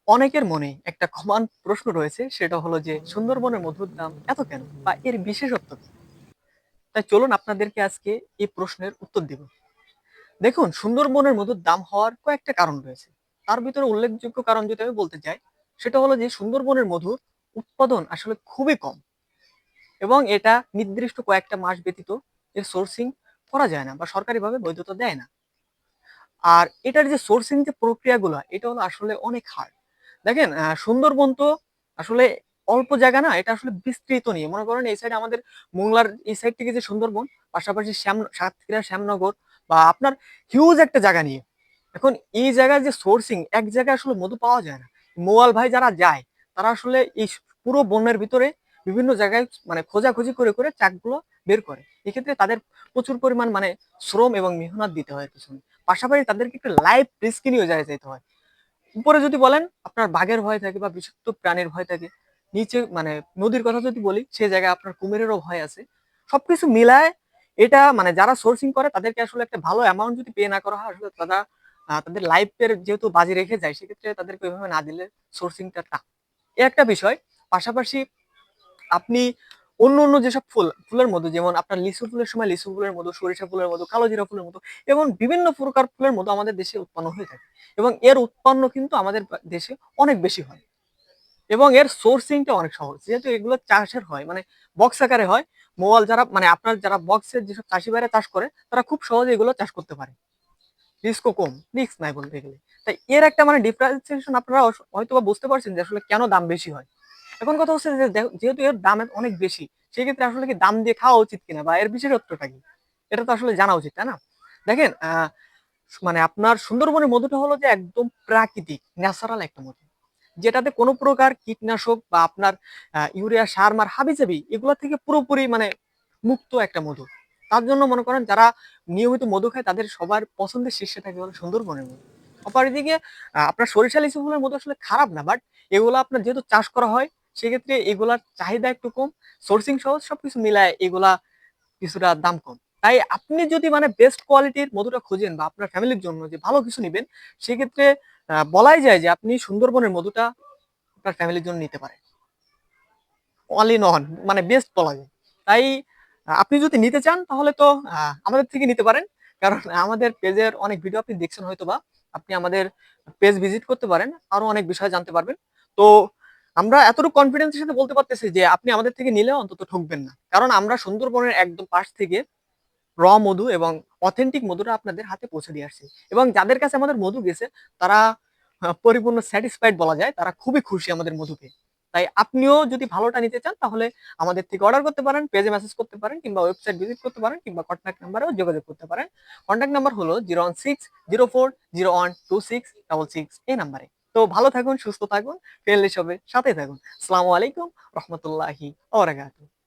অনেকের মনে একটা কমন প্রশ্ন রয়েছে, সেটা হলো যে সুন্দরবনের মধুর দাম এত কেন বা এর বিশেষত্ব কি? তাই চলুন আপনাদেরকে আজকে এই প্রশ্নের উত্তর দিব। দেখুন, সুন্দরবনের মধুর দাম হওয়ার কয়েকটা কারণ রয়েছে। তার ভিতরে উল্লেখযোগ্য কারণ যদি আমি বলতে চাই, সেটা হলো যে সুন্দরবনের মধুর উৎপাদন আসলে খুবই কম এবং এটা নির্দিষ্ট কয়েকটা মাস ব্যতীত এর সোর্সিং করা যায় না বা সরকারিভাবে বৈধতা দেয় না। আর এটার যে সোর্সিং যে প্রক্রিয়াগুলো, এটা হলো আসলে অনেক হার্ড। দেখেন, সুন্দরবন তো আসলে অল্প জায়গা না, এটা আসলে বিস্তৃত নিয়ে মনে করেন এই সাইডে আমাদের মোংলার এই সাইড থেকে যে সুন্দরবন, পাশাপাশি সাতক্ষীরা শ্যামনগর বা আপনার হিউজ একটা জায়গা নিয়ে। এখন এই জায়গায় যে সোর্সিং, এক জায়গায় আসলে মধু পাওয়া যায় না। মোয়াল ভাই যারা যায়, তারা আসলে এই পুরো বনের ভিতরে বিভিন্ন জায়গায় মানে খোঁজাখুঁজি করে করে চাকগুলো বের করে। এক্ষেত্রে তাদের প্রচুর পরিমাণ মানে শ্রম এবং মেহনত দিতে হয় পিছনে। পাশাপাশি তাদেরকে একটা লাইফ রিস্ক নিয়েও যেতে হয়। উপরে যদি বলেন আপনার বাঘের ভয় থাকে বা বিষাক্ত প্রাণীর ভয় থাকে, নিচে মানে নদীর কথা যদি বলি, সে জায়গায় আপনার কুমিরেরও ভয় আছে। সবকিছু মিলায় এটা মানে যারা সোর্সিং করে তাদেরকে আসলে একটা ভালো অ্যামাউন্ট যদি পে না করা হয়, আসলে তারা তাদের লাইফের যেহেতু বাজি রেখে যায়, সেক্ষেত্রে তাদেরকে ওইভাবে না দিলে সোর্সিংটা টা এ একটা বিষয়। পাশাপাশি আপনি অন্য অন্য যেসব ফুলের মধু, যেমন আপনার লিচু ফুলের সময় লিচু ফুলের মধু, সরিষা ফুলের মধু, কালোজিরা ফুলের মধু এবং বিভিন্ন প্রকার ফুলের মধু আমাদের দেশে উৎপন্ন হয়ে থাকে এবং এর উৎপন্ন কিন্তু আমাদের দেশে অনেক বেশি হয় এবং এর সোর্সিংটা অনেক সহজ, যেহেতু এগুলো চাষের হয় মানে বক্স আকারে হয়। মোয়াল যারা মানে আপনার যারা বক্সের যেসব চাষি ভাইরা চাষ করে, তারা খুব সহজে এগুলো চাষ করতে পারে। রিস্কও কম, রিস্ক নাই বলতে গেলে। তাই এর একটা মানে ডিফারেন্সিয়েশন আপনারা হয়তো বা বুঝতে পারছেন যে আসলে কেন দাম বেশি হয়। এখন কথা হচ্ছে যে যেহেতু এর দাম অনেক বেশি, সেক্ষেত্রে আসলে কি দাম দিয়ে খাওয়া উচিত কিনা বা এর বিশেষত্বটা কি, এটা তো আসলে জানা উচিত, তাই না? দেখেন, মানে আপনার সুন্দরবনের মধুটা হলো যে একদম প্রাকৃতিক ন্যাচারাল একটা মধু, যেটাতে কোনো প্রকার কীটনাশক বা আপনার ইউরিয়া সার মার হাবিজাবি এগুলো থেকে পুরোপুরি মানে মুক্ত একটা মধু। তার জন্য মনে করেন যারা নিয়মিত মধু খায়, তাদের সবার পছন্দের শীর্ষে থাকে হলো সুন্দরবনের মধু। অপরদিকে আপনার সরিষা লিচু ফুলের মধু আসলে খারাপ না, বাট এগুলো আপনার যেহেতু চাষ করা হয়, সেক্ষেত্রে এগুলার চাহিদা একটু কম, সোর্সিং সহজ, সবকিছু মিলায় এগুলা কিছুটা দাম কম। তাই আপনি যদি মানে বেস্ট কোয়ালিটির মধুটা খুঁজেন বা আপনার ফ্যামিলির জন্য যে ভালো কিছু নিবেন, সেক্ষেত্রে বলাই যায় যে আপনি সুন্দরবনের মধুটা আপনার ফ্যামিলির জন্য নিতে পারেন। অল ইন অন মানে বেস্ট বলা যায়। তাই আপনি যদি নিতে চান তাহলে তো আমাদের থেকে নিতে পারেন। কারণ আমাদের পেজের অনেক ভিডিও আপনি দেখছেন হয়তোবা। আপনি আমাদের পেজ ভিজিট করতে পারেন। আরো অনেক বিষয় জানতে পারবেন। তো আমরা এতটুকু কনফিডেন্স এর সাথে বলতে পারতেছি যে আপনি আমাদের থেকে নিলে অন্তত ঠকবেন না। কারণ আমরা সুন্দরবনের একদম পাশ থেকে মধু এবং অথেন্টিক মধুটা আপনাদের হাতে পৌঁছে দিয়ে আসছি। এবং যাদের কাছে আমাদের মধু গেছে, তারা পরিপূর্ণ স্যাটিসফাইড বলা যায়। তারা খুবই খুশি আমাদের মধু পেয়ে। তাই আপনিও যদি ভালোটা নিতে চান, তাহলে আমাদের থেকে অর্ডার করতে পারেন, পেজে মেসেজ করতে পারেন কিংবা ওয়েবসাইট ভিজিট করতে পারেন কিংবা কন্ট্যাক্ট নাম্বারেও যোগাযোগ করতে পারেন। কন্ট্যাক্ট নাম্বার হলো 01604012666 এই নাম্বারে। তো ভালো থাকুন, সুস্থ থাকুন, ফ্রেন্ডলি সবের সাথে থাকুন। আসসালামু আলাইকুম রহমতুল্লাহি ওয়া বারাকাতুহু।